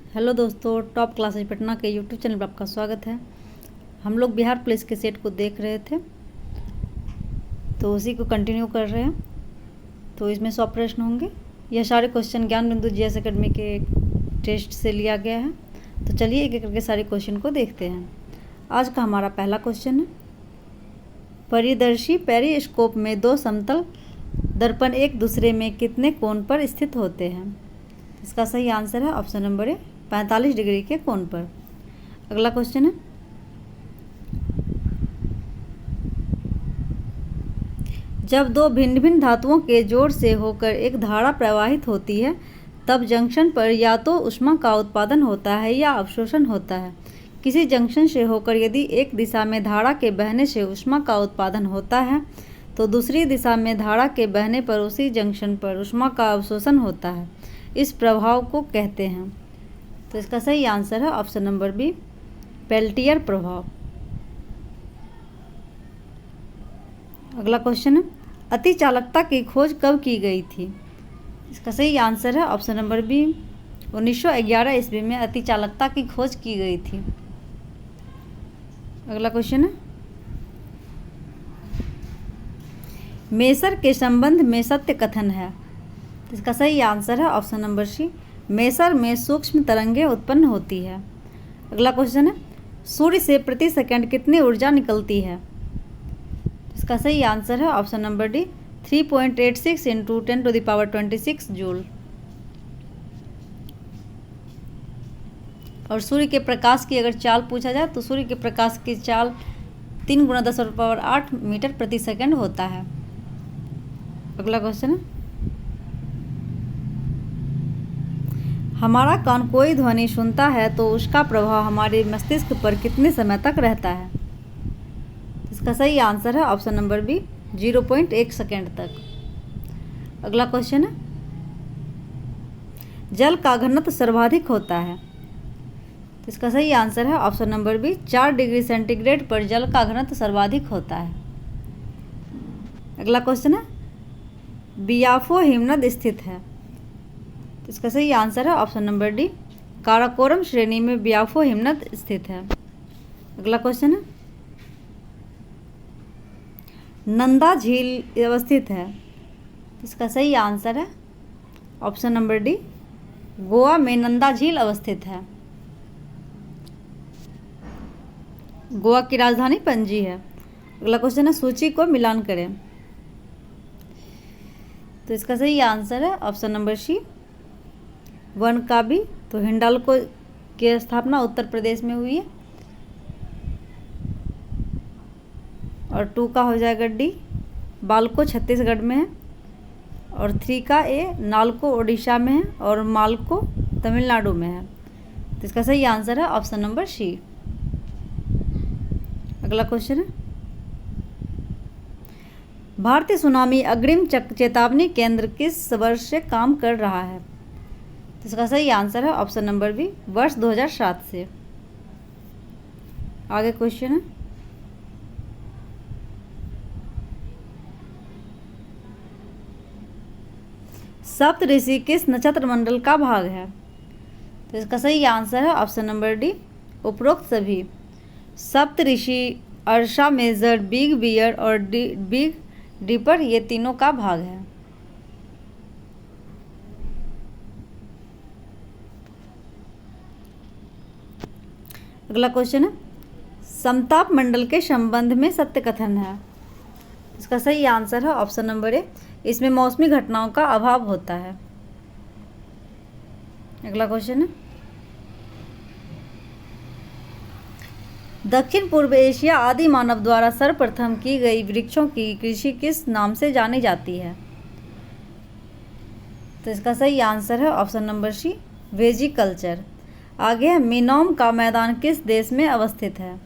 Hello दोस्तों, top classes Patna के YouTube channel पर आपका स्वागत है। हम लोग बिहार पुलिस के सेट को देख रहे थे, तो उसी को कंटिन्यू कर रहे हैं। तो इसमें 100 प्रश्न होंगे। यह सारे क्वेश्चन ज्ञान बिंदु जीएस एकेडमी के टेस्ट से लिया गया है। तो चलिए एक एक करके सारे क्वेश्चन को देखते हैं। आज का हमारा पहला क्वेश्चन है, परिदर्शी पेरिस्कोप में दो समतल दर्पण एक दूसरे में कितने कोण पर स्थित होते हैं? इसका सही आंसर है ऑप्शन नंबर ए, 45 डिग्री के कोण पर। अगला क्वेश्चन है, जब दो भिन्न भिन्न धातुओं के जोड़ से होकर एक धारा प्रवाहित होती है, तब जंक्शन पर या तो ऊष्मा का उत्पादन होता है या अवशोषण होता है। किसी जंक्शन से होकर यदि एक दिशा में धारा के बहने से ऊष्मा का उत्पादन होता है, तो दूसरी दिशा में धारा के बहने पर उसी जंक्शन पर ऊष्मा का अवशोषण होता है। इस प्रभाव को कहते हैं। तो इसका सही आंसर है ऑप्शन नंबर बी, पेल्टियर प्रभाव। अगला क्वेश्चन है, अति चालकता की खोज कब की गई थी? इसका सही आंसर है ऑप्शन नंबर बी, 1911 ईस्वी में अति चालकता की खोज की गई थी। अगला क्वेश्चन है, मेसर के संबंध में सत्य कथन है। इसका सही आंसर है ऑप्शन नंबर सी, मेसर में सूक्ष्म तरंगें उत्पन्न होती है। अगला क्वेश्चन है, सूर्य से प्रति सेकंड कितनी ऊर्जा निकलती है? इसका सही आंसर है option number D, 3.86 into 10⁻26 joule. और सूर्य के प्रकाश की अगर चाल पूछा जाए तो सूर्य के प्रकाश की चाल 3 × 10⁸ मीटर प्रति सेकंड होता है। अगला क्वेश्चन है, हमारा कान कोई ध्वनि सुनता है तो उसका प्रभाव हमारे मस्तिष्क पर कितने समय तक रहता है? इसका सही आंसर है ऑप्शन नंबर बी, 0.1 सेकेंड तक। अगला क्वेश्चन है, जल का घनत्व सर्वाधिक होता है। इसका सही आंसर है option number B, 4 degree centigrade पर जल का घनत्व सर्वाधिक होता है। अगला क्वेश्चन है, बियाफो हिमनद स्थित है। तो इसका सही आंसर है ऑप्शन नंबर डी, काराकोरम श्रेणी में बियाफो हिमनद स्थित है। अगला क्वेश्चन है, नंदा झील अवस्थित है। इसका सही आंसर है ऑप्शन नंबर डी, गोवा में नंदा झील अवस्थित है। गोवा की राजधानी पणजी है। अगला क्वेश्चन है, सूची को मिलान करें। तो इसका सही आंसर है ऑप्शन नंबर सी, वन का भी। तो हिंडाल्को की स्थापना उत्तर प्रदेश में हुई है। और 2 का हो जाएगा डी, बाल्को छत्तीसगढ़ में है। और 3 का ए, नालको ओडिशा में है। और मालको तमिलनाडु में है। तो इसका सही आंसर है ऑप्शन नंबर सी। अगला क्वेश्चन है, भारतीय सुनामी अग्रिम चेतावनी केंद्र किस वर्ष से काम कर रहा है? तो इसका सही आंसर है ऑप्शन नंबर बी, वर्ष 2007 से। आगे क्वेश्चन है, सप्तऋषि किस नक्षत्र मंडल का भाग है? तो इसका सही आंसर है ऑप्शन नंबर डी, उपरोक्त सभी। सप्तऋषि अर्शा, मेजर, बिग बियर और बिग डीपर, ये तीनों का भाग है। अगला क्वेश्चन है, समताप मंडल के संबंध में सत्य कथन है। इसका सही आंसर है ऑप्शन नंबर ए, इसमें मौसमी घटनाओं का अभाव होता है। अगला क्वेश्चन है, दक्षिण पूर्व एशिया आदि मानव द्वारा सर्वप्रथम की गई वृक्षों की कृषि किस नाम से जानी जाती है? तो इसका सही आंसर है ऑप्शन नंबर सी, वेजिकल्चर। आगे है, मिनोम का मैदान किस देश में अवस्थित है?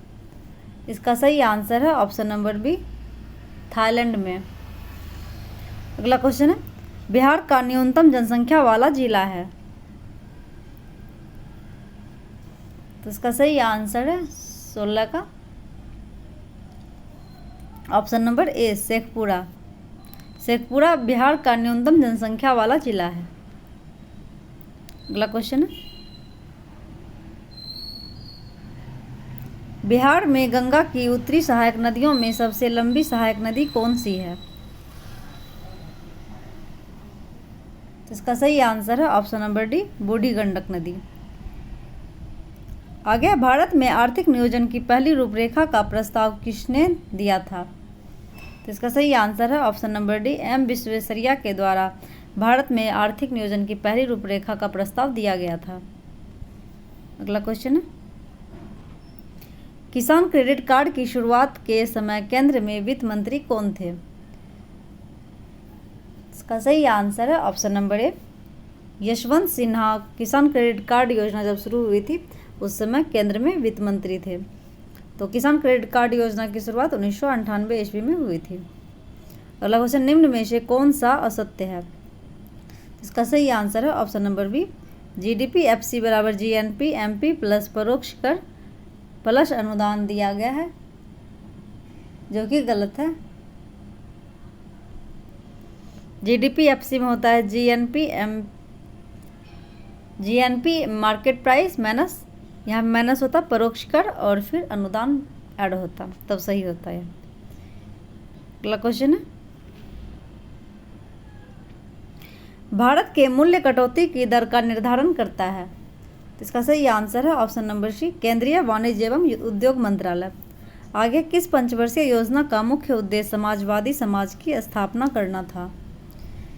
इसका सही आंसर है ऑप्शन नंबर बी, थाईलैंड में। अगला क्वेश्चन है, बिहार का न्यूनतम जनसंख्या वाला जिला है। तो इसका सही आंसर है 16 का ऑप्शन नंबर ए, शेखपुरा। शेखपुरा बिहार का न्यूनतम जनसंख्या वाला जिला है। अगला क्वेश्चन है, बिहार में गंगा की उत्तरी सहायक नदियों में सबसे लंबी सहायक नदी कौन सी है? तो इसका सही आंसर है ऑप्शन नंबर डी, बूढ़ी गंडक नदी। आगे, भारत में आर्थिक नियोजन की पहली रूपरेखा का प्रस्ताव किसने दिया था? तो इसका सही आंसर है option number D, M Visvesvaraya के द्वारा भारत में आर्थिक नियोजन की पहली रूपरेखा का प्रस्ताव दिया गया था। अगला क्वेश्चन है, किसान क्रेडिट कार्ड की शुरुआत के समय केंद्र में वित्त मंत्री कौन थे? इसका सही आंसर है ऑप्शन नंबर ए, यशवंत सिन्हा। किसान क्रेडिट कार्ड योजना जब शुरू हुई थी उस समय केंद्र में वित्त मंत्री थे। तो किसान क्रेडिट कार्ड योजना की शुरुआत 1998 ईस्वी में हुई थी। अगला क्वेश्चन, निम्न में से कौन सा असत्य है? इसका सही आंसर है option number B, GDP FC बराबर जीएनपी एमपी प्लस परोक्ष कर प्लस अनुदान दिया गया है, जो कि गलत है। जीडीपी एफसी में होता है जीएनपी मार्केट प्राइस माइनस, यहाँ माइनस होता परोक्ष कर और फिर अनुदान ऐड होता, तब सही होता है। अगला क्वेश्चन है, भारत के मूल्य कटौती की दर का निर्धारण करता है? तो इसका सही आंसर है ऑप्शन नंबर सी, केंद्रीय वाणिज्य एवं उद्योग मंत्रालय। आगे, किस पंचवर्षीय योजना का मुख्य उद्देश्य समाजवादी समाज की स्थापना करना था?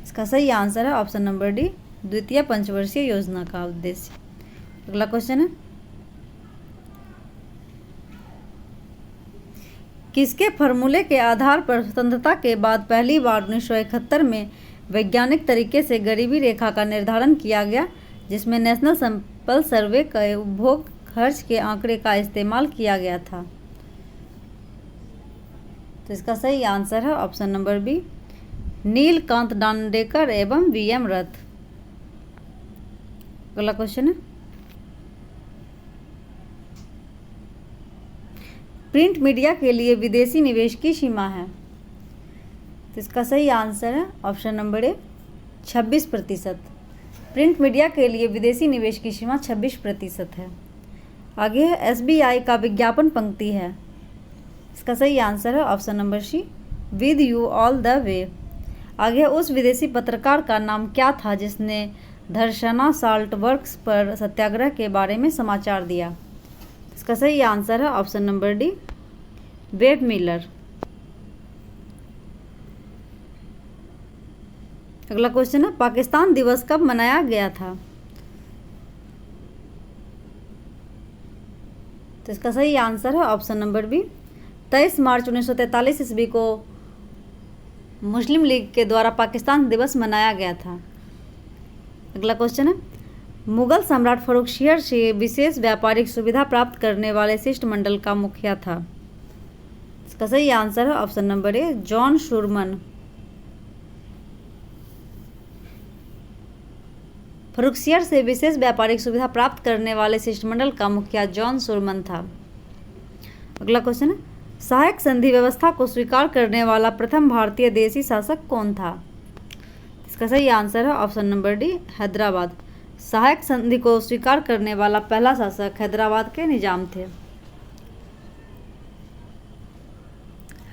इसका सही आंसर है ऑप्शन नंबर डी, द्वितीय पंचवर्षीय योजना का उद्देश्य। अगला क्वेश्चन है, किसके फॉर्मूले के आधार पर स्वतंत्रता के बाद पहली बार 1971 में वैज्ञानिक तरीके से गरीबी रेखा का निर्धारण किया गया, जिसमें नेशनल सैंपल सर्वे का उपभोग खर्च के आंकड़े का इस्तेमाल किया गया था? तो इसका सही आंसर है option number B, Nilakantha Dandekar एवं वीएम रथ। अगला क्वेश्चन है, प्रिंट मीडिया के लिए विदेशी निवेश की सीमा है? तो इसका सही आंसर है ऑप्शन नंबर ए, 26%। प्रिंट मीडिया के लिए विदेशी निवेश की सीमा 26% है। आगे है, एसबीआई का विज्ञापन पंक्ति है? इसका सही आंसर है option number C, with you all the way. आगे, उस विदेशी पत्रकार का नाम क्या था जिसने धरसना साल्ट वर्क्स पर सत्याग्रह के बारे में समाचार दिया? इसका सही आंसर है option number D, web Miller. अगला क्वेश्चन है, पाकिस्तान दिवस कब मनाया गया था? तो इसका सही आंसर है ऑप्शन नंबर बी, 23 मार्च 1943 ईस्वी को मुस्लिम लीग के द्वारा पाकिस्तान दिवस मनाया गया था। अगला क्वेश्चन है, मुगल सम्राट फर्रुखसियर से विशेष व्यापारिक सुविधा प्राप्त करने वाले शिष्टमंडल का मुखिया था? इसका सही आंसर है option number A, John Surman. Farrukhsiyar से विशेष व्यापारिक सुविधा प्राप्त करने वाले शिष्टमंडल का मुखिया जॉन शुरमन था। अगला क्वेश्चन है, सहायक संधि व्यवस्था को स्वीकार करने वाला प्रथम भारतीय देशी शासक कौन था? इसका सही आंसर है ऑप्शन नंबर डी, हैदराबाद। सहायक संधि को स्वीकार करने वाला पहला शासक हैदराबाद के निजाम थे।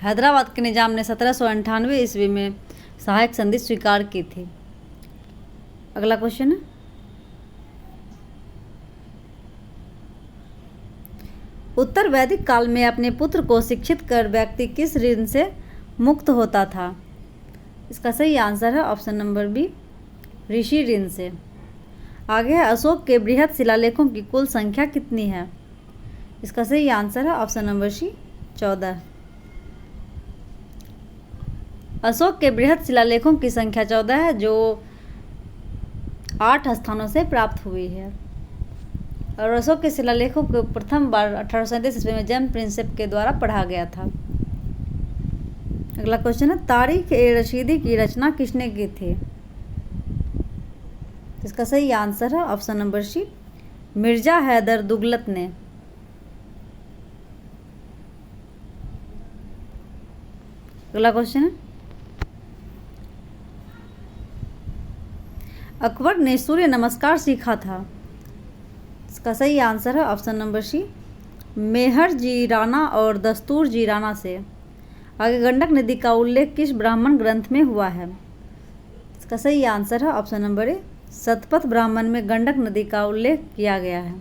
हैदराबाद के निजाम ने 1798 ईस्वी में सहायक संधि स्वीकार की थी। अगला क्वेश्चन है, उत्तर वैदिक काल में अपने पुत्र को शिक्षित कर व्यक्ति किस ऋण से मुक्त होता था? इसका सही आंसर है ऑप्शन नंबर बी, ऋषि ऋण से। आगे है, अशोक के बृहद शिलालेखों की कुल संख्या कितनी है? इसका सही आंसर है ऑप्शन नंबर सी, 14। अशोक के बृहद शिलालेखों की संख्या 14 है, जो 8 स्थानों से प्राप्त हुई है। और अशोक के शिलालेखों को प्रथम बार 1837 ईस्वी में जेम्स प्रिंसेप के द्वारा पढ़ा गया था। अगला क्वेश्चन है, तारीख ए रशीदी की रचना किसने की थी? इसका सही आंसर है option number C, Mirza Haidar Dughlat ने। अगला क्वेश्चन है, अकबर ने सूर्य नमस्कार सीखा था? इसका सही आंसर है ऑप्शन नंबर सी, मेहर जी राणा और दस्तूर जी राणा से। आगे गंडक नदी का उल्लेख किस ब्राह्मण ग्रंथ में हुआ है? इसका सही आंसर है ऑप्शन नंबर ए, शतपथ ब्राह्मण में गंडक नदी का उल्लेख किया गया है।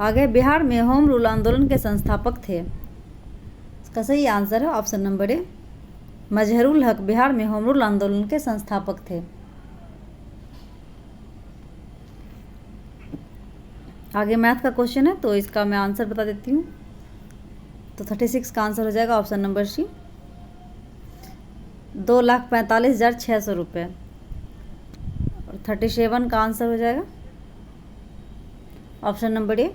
आगे बिहार में होम रूल आंदोलन के संस्थापक थे। इसका सही आंसर है ऑप्शन नंबर ए, मजहरुल हक बिहार में होम रूल आंदोलन के संस्थापक थे। आगे मैथ का क्वेश्चन है, तो इसका मैं आंसर बता देती हूँ। तो 36 का आंसर हो जाएगा ऑप्शन नंबर सी, 2,45,600 रुपये। और 37 का आंसर हो जाएगा ऑप्शन नंबर ए,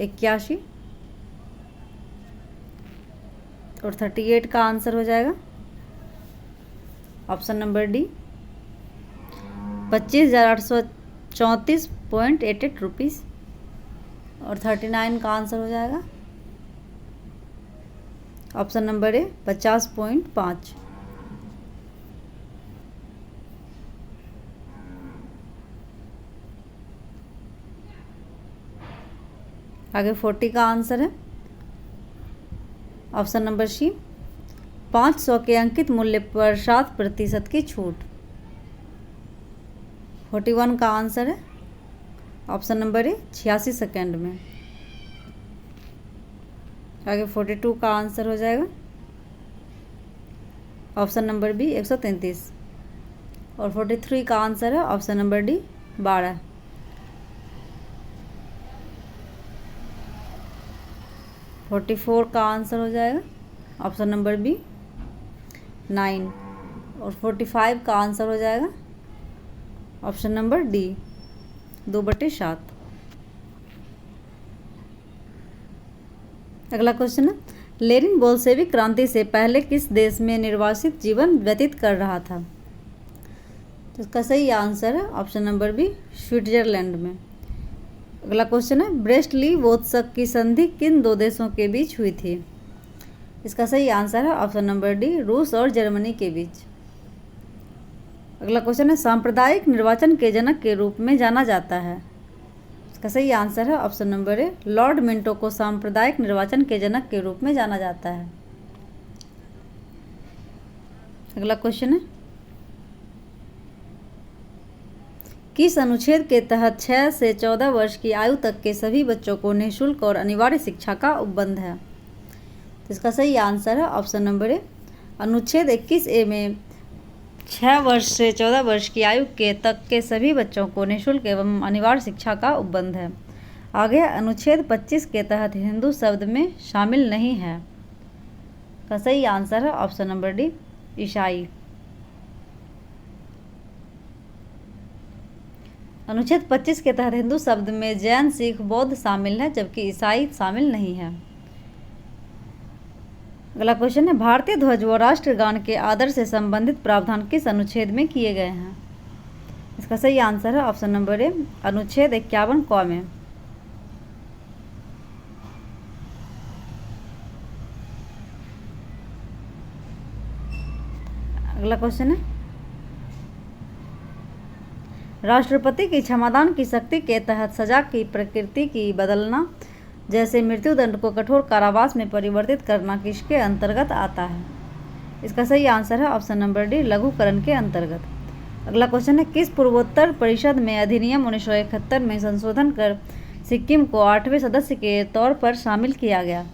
81। और 38 का आंसर हो जाएगा ऑप्शन नंबर डी, 25,834.88 रुपीज़। और 39 का आंसर हो जाएगा ऑप्शन नंबर ए, 50.5। आगे 40 का आंसर है ऑप्शन नंबर सी, 500 के अंकित मूल्य पर 7% की छूट। 41 का आंसर है ऑप्शन नंबर ए, 86 सेकेंड में। आगे 42 का आंसर हो जाएगा ऑप्शन नंबर बी, 133। और 43 का आंसर है ऑप्शन नंबर डी, 12। 44 का आंसर हो जाएगा ऑप्शन नंबर बी, 9। और 45 का आंसर हो जाएगा ऑप्शन नंबर डी, 2/7। अगला क्वेश्चन है, लेनिन बोल्शेविक क्रांति से पहले किस देश में निर्वासित जीवन व्यतीत कर रहा था? तो इसका सही आंसर है ऑप्शन नंबर बी, स्विट्जरलैंड में। अगला क्वेश्चन है, ब्रेस्ट ली वोत्सक की संधि किन दो देशों के बीच हुई थी? इसका सही आंसर है ऑप्शन नंबर डी, रूस और जर्मनी के बीच। अगला क्वेश्चन है, सांप्रदायिक निर्वाचन के जनक के रूप में जाना जाता है। इसका सही आंसर है ऑप्शन नंबर ए, लॉर्ड मिंटो को सांप्रदायिक निर्वाचन के जनक के रूप में जाना जाता है। अगला क्वेश्चन है, किस अनुच्छेद के तहत 6 से 14 वर्ष की आयु तक के सभी बच्चों को निःशुल्क और अनिवार्य शिक्षा का उपबंध है? तो इसका सही आंसर है ऑप्शन नंबर ए, अनुच्छेद 21A में 6 वर्ष से 14 वर्ष की आयु के तक के सभी बच्चों को निःशुल्क एवं अनिवार्य शिक्षा का उपबंध है। आगे अनुच्छेद 25 के तहत हिंदू शब्द में शामिल नहीं है। का सही आंसर है ऑप्शन नंबर डी, ईसाई। अनुच्छेद 25 के तहत हिंदू शब्द में जैन, सिख, बौद्ध शामिल है, जबकि ईसाई शामिल नहीं है। अगला क्वेश्चन है, भारतीय ध्वज व राष्ट्रगान के आदर से संबंधित प्रावधान किस अनुच्छेद में किए गए हैं? इसका सही आंसर है ऑप्शन नंबर ए, अनुच्छेद 51 क में। अगला क्वेश्चन है, राष्ट्रपति की क्षमादान की शक्ति के तहत सजा की प्रकृति की बदलना, जैसे मृत्युदंड को कठोर कारावास में परिवर्तित करना किसके अंतर्गत आता है? इसका सही आंसर है ऑप्शन नंबर डी, लघुकरण के अंतर्गत। अगला क्वेश्चन है, किस पूर्वोत्तर परिषद में अधिनियम 1971 में संशोधन कर सिक्किम को 8वें सदस्य के तौर पर शामिल किया गया?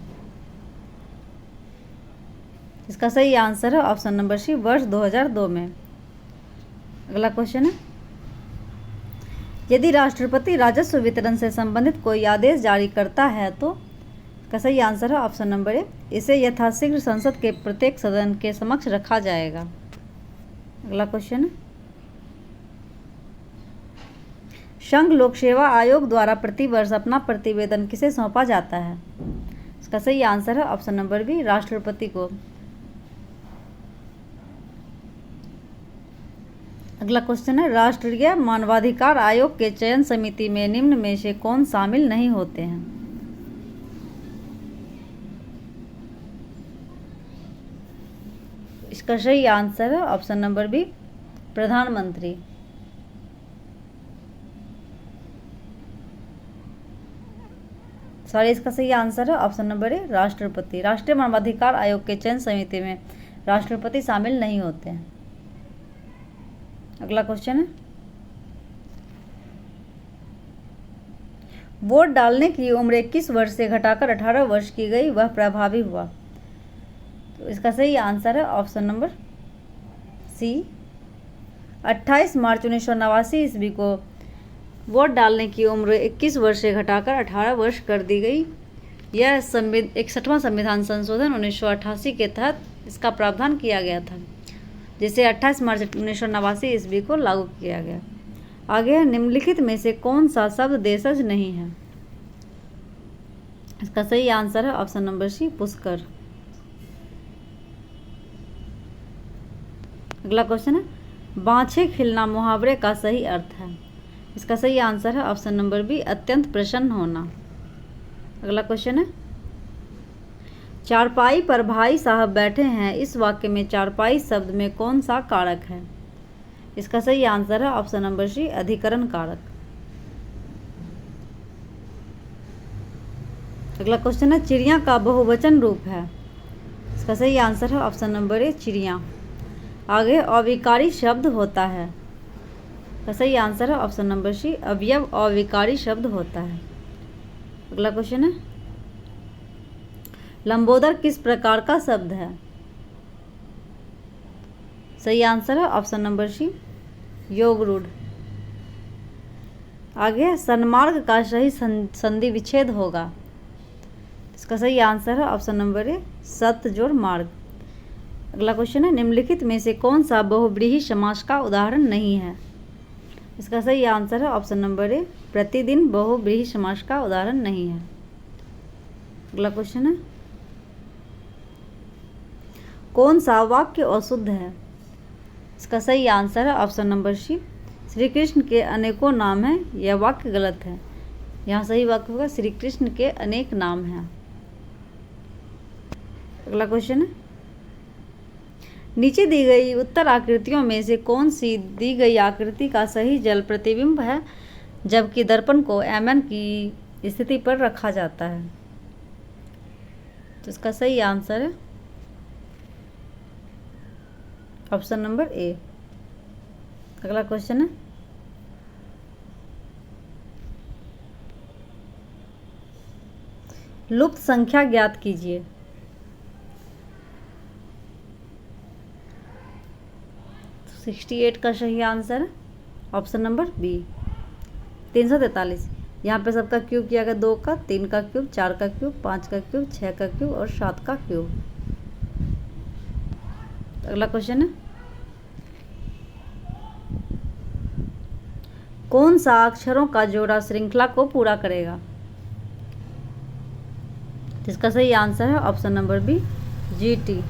इसका सही आंसर है ऑप्शन नंबर सी, वर्ष 2002 में। अगला क्वेश्चन है, यदि राष्ट्रपति राजस्व वितरण से संबंधित कोई आदेश जारी करता है तो? इसका सही आंसर है ऑप्शन नंबर ए, इसे यथाशीघ्र संसद के प्रत्येक सदन के समक्ष रखा जाएगा। अगला क्वेश्चन है, संघ लोक सेवा आयोग द्वारा प्रतिवर्ष अपना प्रतिवेदन किसे सौंपा जाता है? इसका सही आंसर है ऑप्शन नंबर बी, राष्ट्रपति को। अगला क्वेश्चन है, राष्ट्रीय मानवाधिकार आयोग के चयन समिति में निम्न में से कौन शामिल नहीं होते हैं? इसका सही आंसर है ऑप्शन नंबर बी, प्रधानमंत्री। सॉरी, इसका सही आंसर है ऑप्शन नंबर ए, राष्ट्रपति। राष्ट्रीय मानवाधिकार आयोग के चयन समिति में राष्ट्रपति शामिल नहीं होते हैं। अगला क्वेश्चन है, वोट डालने की उम्र 21 वर्ष से घटाकर 18 वर्ष की गई, वह प्रभावी हुआ। तो इसका सही आंसर है ऑप्शन नंबर सी, 28 मार्च 1989 ईस्वी को वोट डालने की उम्र 21 वर्ष से घटाकर 18 वर्ष कर दी गई। यह 61वां संविधान संशोधन 1988 के तहत इसका प्रावधान किया गया था, जिसे 28 मार्च 1989 ईस्वी को लागू किया गया। आगे है, निम्नलिखित में से कौन सा शब्द देशज नहीं है। इसका सही आंसर है ऑप्शन नंबर सी, पुष्कर। अगला क्वेश्चन है, बाँछे खिलना मुहावरे का सही अर्थ है। इसका सही आंसर है ऑप्शन नंबर बी, अत्यंत प्रसन्न होना। अगला क्वेश्चन है, चारपाई पर भाई साहब बैठे हैं, इस वाक्य में चारपाई शब्द में कौन सा कारक है। इसका सही आंसर है ऑप्शन नंबर सी, अधिकरण कारक। अगला क्वेश्चन है, चिड़िया का बहुवचन रूप है। इसका सही आंसर है ऑप्शन नंबर ए, चिड़िया। आगे, अविकारी शब्द होता है। इसका सही आंसर है ऑप्शन नंबर सी, अवयव अविकारी शब्द होता है। अगला क्वेश्चन है, लंबोदर किस प्रकार का शब्द है। सही आंसर है ऑप्शन नंबर सी, योग रूढ़। आगे, सन्मार्ग का सही संधि विच्छेद होगा। इसका सही आंसर है ऑप्शन नंबर ए, सत जोड़ मार्ग। अगला क्वेश्चन है, निम्नलिखित में से कौन सा बहुव्रीहि समास का उदाहरण नहीं है। इसका सही आंसर है ऑप्शन नंबर ए, प्रतिदिन बहुव्रीहि समास का उदाहरण नहीं है। अगला क्वेश्चन है, कौन सा वाक्य अशुद्ध है। इसका सही आंसर है option number C, Shri Krishna के अनेकों नाम हैं। यह वाक्य गलत है। यहाँ सही वाक्य होगा, श्री कृष्ण के अनेक नाम हैं। अगला क्वेश्चन है, नीचे दी गई उत्तर आकृतियों में से कौन सी दी गई आकृति का सही जल प्रतिबिंब है, जबकि दर्पण को एमएन की स्थिति पर रखा जाता है। तो इसका सही आंसर है ऑप्शन नंबर ए। अगला क्वेश्चन है, लुप्त संख्या ज्ञात कीजिए। 68 का सही आंसर है ऑप्शन नंबर बी, 343। यहाँ पे सबका क्यूब किया गया, 2 का, 3 का क्यूब, 4 का क्यूब, 5 का क्यूब, 6 का क्यूब और 7 का क्यूब। अगला क्वेश्चन है, कौन सा अक्षरों का जोड़ा श्रृंखला को पूरा करेगा। जिसका सही आंसर है ऑप्शन नंबर बी, GT।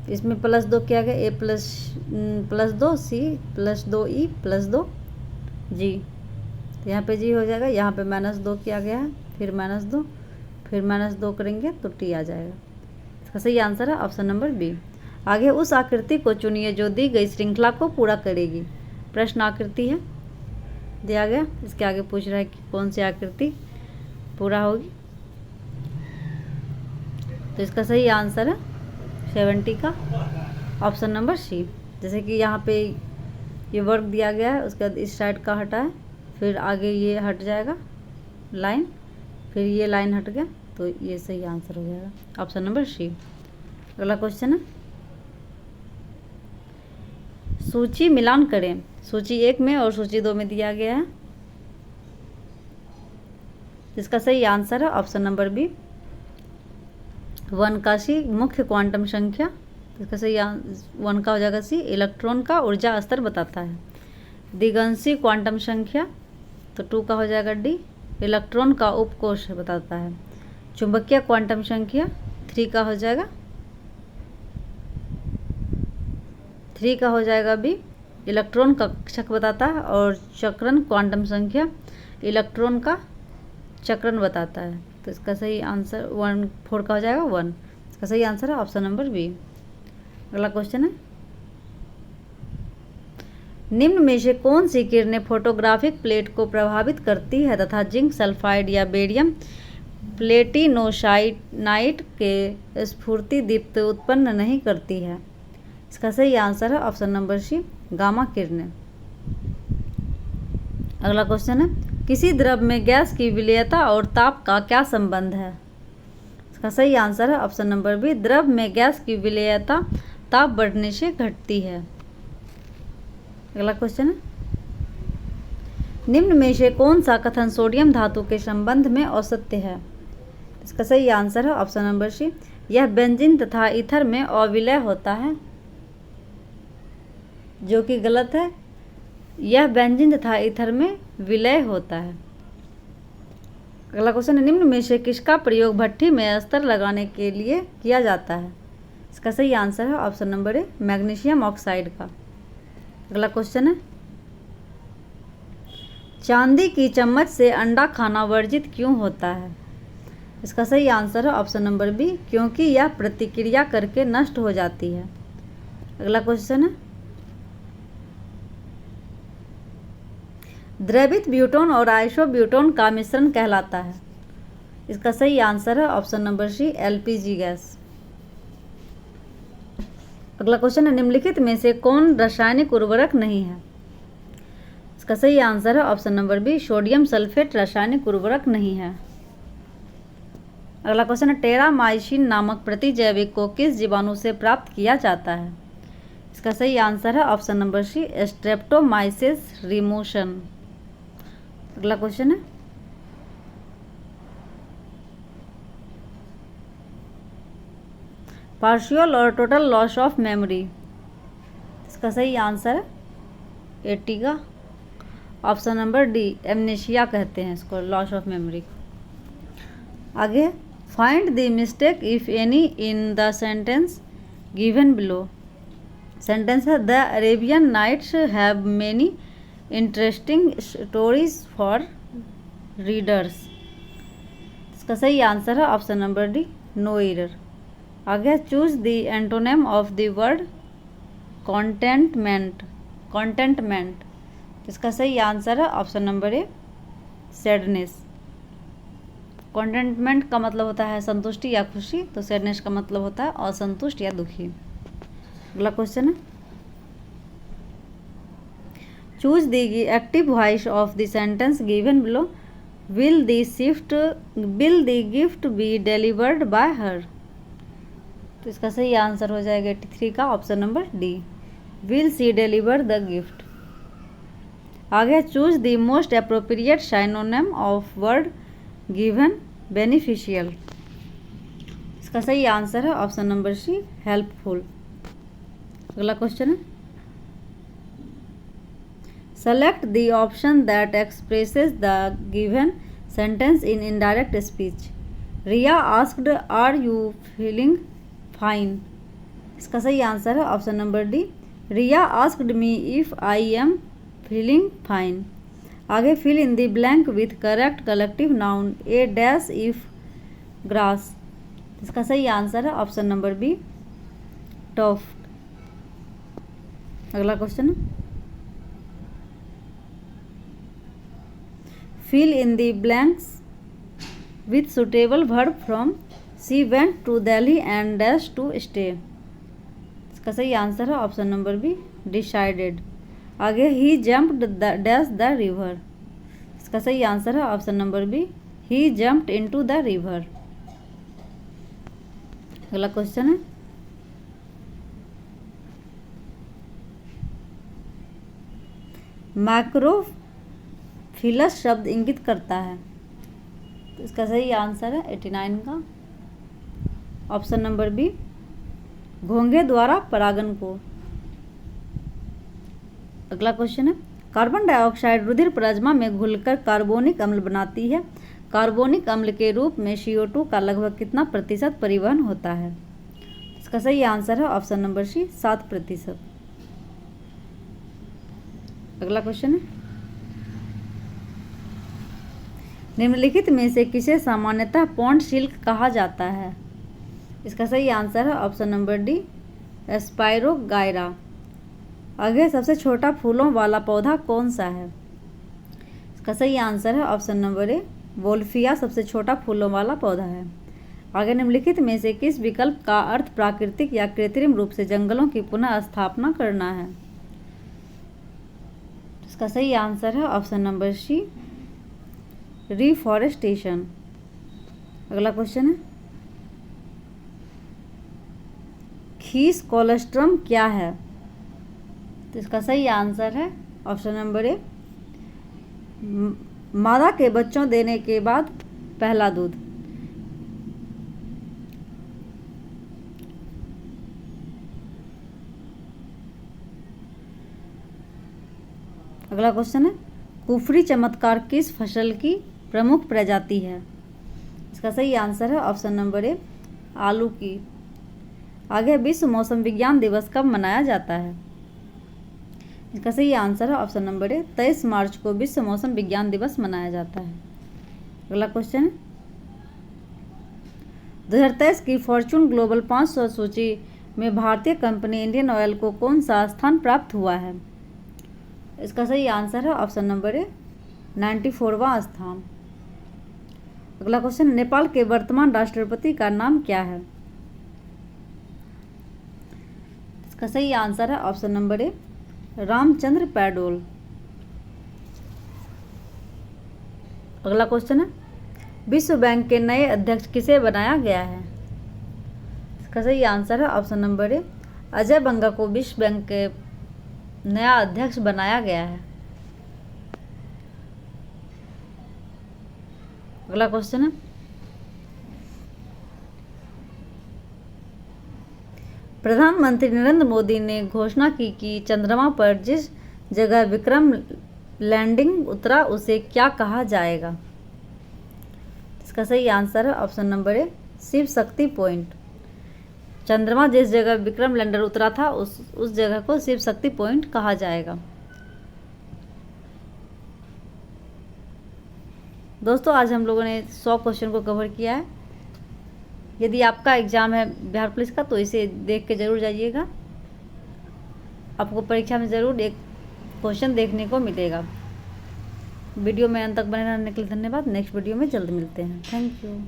इसमें +2 किया गया, A +2 C +2 E +2 G। तो यहाँ पे G हो जाएगा, यहाँ पे -2 किया गया है, फिर -2, फिर -2 करेंगे तो T आ जाएगा। इसका सही आंसर है ऑप्शन नंबर बी। आगे, उस आकृति को चुनिए जो दी गई श्रृंखला को पूरा करेगी। प्रश्न आकृति है दिया गया, इसके आगे पूछ रहा है कि कौन सी आकृति पूरा होगी। तो इसका सही आंसर है 70 का ऑप्शन नंबर सी। जैसे कि यहाँ पे ये वर्क दिया गया है, उसके बाद इस साइड का हटा है, फिर आगे ये हट जाएगा लाइन, फिर ये लाइन हट गया, तो ये सही आंसर हो जाएगा ऑप्शन नंबर सी। अगला क्वेश्चन है, सूची मिलान करें। सूची 1 में और सूची 2 में दिया गया है। इसका सही आंसर है ऑप्शन नंबर बी, 1 का सी, मुख्य क्वांटम संख्या। इसका सही 1 का हो जाएगा सी, इलेक्ट्रॉन का ऊर्जा स्तर बताता है। दिगंशी क्वांटम संख्या, तो 2 का हो जाएगा डी, इलेक्ट्रॉन का उपकोष बताता है। चुंबकीय क्वांटम संख्या 3 का हो जाएगा, 3 का हो जाएगा बी, इलेक्ट्रॉन का कक्षक बताता है। और चक्रण क्वांटम संख्या, इलेक्ट्रॉन का चक्रण बताता है। तो इसका सही आंसर 4 का हो जाएगा 1। इसका सही आंसर है ऑप्शन नंबर बी। अगला क्वेश्चन है, निम्न में से कौन सी किरणें फोटोग्राफिक प्लेट को प्रभावित करती है तथा जिंक सल्फाइड या बेरियम प्लेटिनोसाइनाइड के स्फूर्ति दीप्त उत्पन्न नहीं करती है? इसका सही आंसर है ऑप्शन नंबर सी, गामा किरणें। अगला क्वेश्चन है, किसी द्रव में गैस की विलेयता और ताप का क्या संबंध है? इसका सही आंसर है ऑप्शन नंबर बी, द्रव में गैस की विलेयता ताप बढ़ने से घटती है। अगला क्वेश्चन है, निम्न में से कौन सा कथन सोडियम धातु के संबंध में औसत्य है? इसका सही आंसर है ऑप्शन नंबर सी, यह बेंजीन तथा ईथर में अविलय होता है, जो कि गलत है। यह बेंजीन तथा ईथर में विलय होता है। अगला क्वेश्चन है, निम्न में से किसका प्रयोग भट्ठी में अस्तर लगाने के लिए किया जाता है? इसका सही आंसर है ऑप्शन नंबर ए, मैग्नीशियम ऑक्साइड का। अगला क्वेश्चन है, चांदी की चम्मच से अंडा खाना वर्जित क्यों होता है? इसका सही आंसर है ऑप्शन नंबर बी, क्योंकि यह प्रतिक्रिया करके नष्ट हो जाती है। अगला क्वेश्चन है, द्रवित ब्यूटोन और आइसोब्यूटोन का मिश्रण कहलाता है? इसका सही आंसर है option number C, LPG gas. अगला क्वेश्चन है, निम्नलिखित में से कौन रासायनिक उर्वरक नहीं है? इसका सही आंसर है option number B, sodium sulphate रासायनिक उर्वरक नहीं है। अगला क्वेश्चन है, टेरामाइसिन नामक प्रतिजैविक को किस जीवाणु से प्राप्त किया जाता है? इसका सही आंसर है ऑप्शन नंबर सी, स्ट्रेप्टोमाइसिस रिमोशन। अगला क्वेश्चन है, पार्शियल और टोटल लॉस ऑफ मेमोरी। इसका सही आंसर है एर्टिगा, ऑप्शन नंबर डी, एमनेशिया कहते हैं इसको, लॉस ऑफ मेमोरी। आगे, find the mistake if any in the sentence given below. Sentence है, the Arabian nights have many interesting stories for readers. इसका सही आंसर है option number D, no error. आगे, choose the antonym of the word contentment. Contentment, इसका सही answer है option number A, sadness. Contentment का मतलब होता है संतुष्टि या खुशी, तो सैडनेस का मतलब होता है असंतुष्ट या दुखी। अगला क्वेश्चन है, choose the active voice of the sentence given below. Will the gift be delivered by her. तो इसका सही आंसर हो जाएगा 83 का option number D, will she deliver the gift. आगे, choose the most appropriate synonym of word given beneficial. इसका सही answer है ऑप्शन नंबर सी, हेल्पफुल। अगला क्वेश्चन है, select the option that expresses the given sentence in indirect speech. Riya asked are you feeling fine. इसका सही answer है option number D, Riya asked me if I am feeling fine. आगे, fill in the blank with correct collective noun a dash of grass. इसका सही answer है option number B, tuft. अगला question, fill in the blanks with suitable verb from she went to Delhi and dash to stay. इसका सही answer है option number B, decided. आगे, he jumped dash the river. इसका सही answer है option number B, he jumped into the river. अगला question है, macrophyllous शब्द इंगित करता है। तो इसका सही आंसर है 89 का ऑप्शन नंबर बी, घोंघे द्वारा परागन को। अगला क्वेश्चन है, कार्बन डाइऑक्साइड रुधिर प्लाज्मा में घुलकर कार्बोनिक अम्ल बनाती है। कार्बोनिक अम्ल के रूप में CO2 का लगभग कितना प्रतिशत परिवहन होता है? इसका सही आंसर है ऑप्शन नंबर सी, 7%। अगला क्वेश्चन है, निम्नलिखित में से किसे सामान्यतः पॉन्ड सिल्क कहा जाता है? इसका सही आंसर है ऑप्शन नंबर डी, स्पाइरोगायरा। आगे सबसे छोटा फूलों वाला पौधा कौन सा है? इसका सही आंसर है ऑप्शन नंबर ए, वोल्फिया सबसे छोटा फूलों वाला पौधा है। आगे निम्नलिखित में से किस विकल्प का अर्थ प्राकृतिक या कृत्रिम रूप से जंगलों की पुनः स्थापना करना है? इसका सही आंसर है ऑप्शन नंबर सी, रिफॉरेस्टेशन। अगला क्वेश्चन है, खीस कोलोस्ट्रम क्या है? तो इसका सही आंसर है ऑप्शन नंबर ए, मादा के बच्चों देने के बाद पहला दूध। अगला क्वेश्चन है, कुफरी चमत्कार किस फसल की प्रमुख प्रजाति है? इसका सही आंसर है ऑप्शन नंबर ए, आलू की। आगे विश्व मौसम विज्ञान दिवस कब मनाया जाता है? इसका सही आंसर है ऑप्शन नंबर ए, 23 मार्च को विश्व मौसम विज्ञान दिवस मनाया जाता है। अगला क्वेश्चन है, 2023 की फॉर्च्यून ग्लोबल 500 सूची में भारतीय कंपनी इंडियन ऑयल को कौन सा स्थान प्राप्त हुआ है? इसका सही आंसर है ऑप्शन नंबर ए, 94वां स्थान। अगला क्वेश्चन, नेपाल के वर्तमान राष्ट्रपति का नाम क्या है? इसका सही आंसर है ऑप्शन नंबर ए, रामचंद्र पैडोल। अगला क्वेश्चन है, विश्व बैंक के नए अध्यक्ष किसे बनाया गया है? इसका सही आंसर है ऑप्शन नंबर ए, अजय बंगा को विश्व बैंक के नया अध्यक्ष बनाया गया है। अगला क्वेश्चन है, प्रधानमंत्री नरेंद्र मोदी ने घोषणा की कि चंद्रमा पर जिस जगह विक्रम लैंडिंग उतरा उसे क्या कहा जाएगा? इसका सही आंसर है ऑप्शन नंबर ए, शिव शक्ति पॉइंट। चंद्रमा जिस जगह विक्रम लैंडर उतरा था उस जगह को शिव शक्ति पॉइंट कहा जाएगा। दोस्तों आज हम लोगों ने 100 क्वेश्चन को कवर किया है। यदि आपका एग्ज़ाम है बिहार पुलिस का तो इसे देख के ज़रूर जाइएगा, आपको परीक्षा में ज़रूर एक क्वेश्चन देखने को मिलेगा। वीडियो में अंत तक बने रहने के लिए धन्यवाद। नेक्स्ट वीडियो में जल्द मिलते हैं। Thank you.